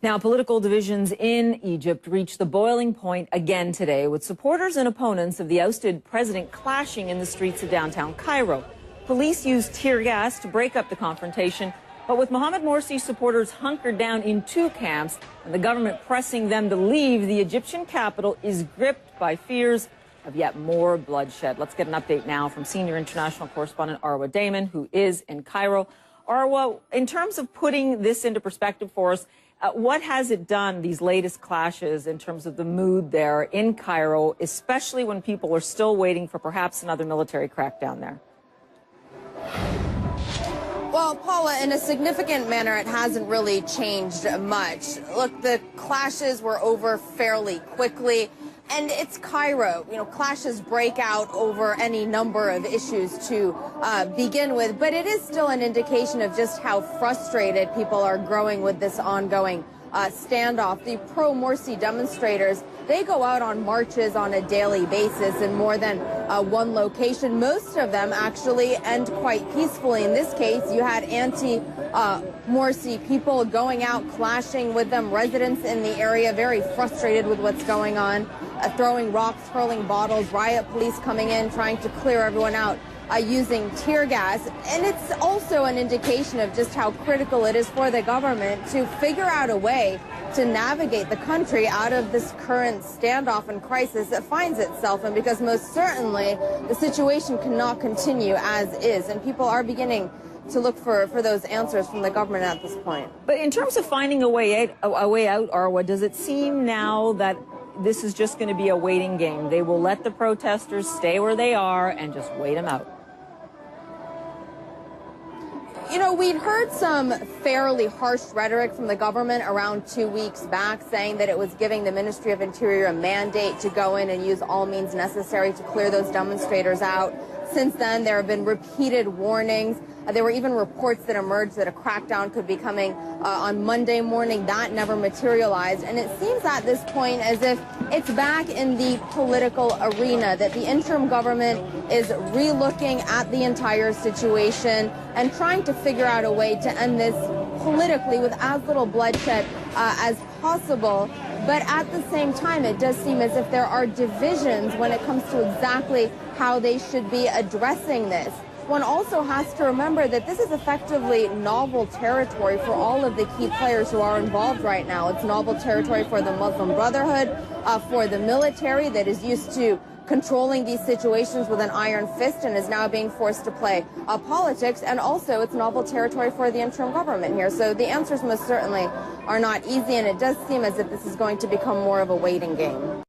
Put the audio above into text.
Now, political divisions in Egypt reached the boiling point again today, with supporters and opponents of the ousted president clashing in the streets of downtown Cairo. Police used tear gas to break up the confrontation, but with Mohamed Morsi supporters hunkered down in two camps and the government pressing them to leave, the Egyptian capital is gripped by fears of yet more bloodshed. Let's get an update now from senior international correspondent Arwa Damon, who is in Cairo. Arwa, in terms of putting this into perspective for us, what has it done, these latest clashes, in terms of the mood there in Cairo, especially when people are still waiting for perhaps another military crackdown there? Well, Paula, in a significant manner, it hasn't really changed much. Look, the clashes were over fairly quickly. And it's Cairo. You know, clashes break out over any number of issues to begin with, but it is still an indication of just how frustrated people are growing with this ongoing standoff. The pro-Morsi demonstrators, they go out on marches on a daily basis in more than one location. Most of them actually end quite peacefully. In this case, you had anti-Morsi people going out, clashing with them, residents in the area very frustrated with what's going on, throwing rocks, hurling bottles, riot police coming in, trying to clear everyone out using tear gas. And it's also an indication of just how critical it is for the government to figure out a way to navigate the country out of this current standoff and crisis it finds itself in, because most certainly the situation cannot continue as is, and people are beginning to look for those answers from the government at this point. But in terms of finding a way out, Arwa, does it seem now that this is just going to be a waiting game? They will let the protesters stay where they are and just wait them out? You know, we'd heard some fairly harsh rhetoric from the government around 2 weeks back, saying that it was giving the Ministry of Interior a mandate to go in and use all means necessary to clear those demonstrators out. Since then, there have been repeated warnings. There were even reports that emerged that a crackdown could be coming on Monday morning. That never materialized. And it seems at this point as if it's back in the political arena, that the interim government is relooking at the entire situation and trying to figure out a way to end this politically with as little bloodshed as possible. But at the same time, it does seem as if there are divisions when it comes to exactly how they should be addressing this. One also has to remember that this is effectively novel territory for all of the key players who are involved right now. It's novel territory for the Muslim Brotherhood, for the military that is used to controlling these situations with an iron fist and is now being forced to play politics, and also it's novel territory for the interim government here. So the answers most certainly are not easy, and it does seem as if this is going to become more of a waiting game.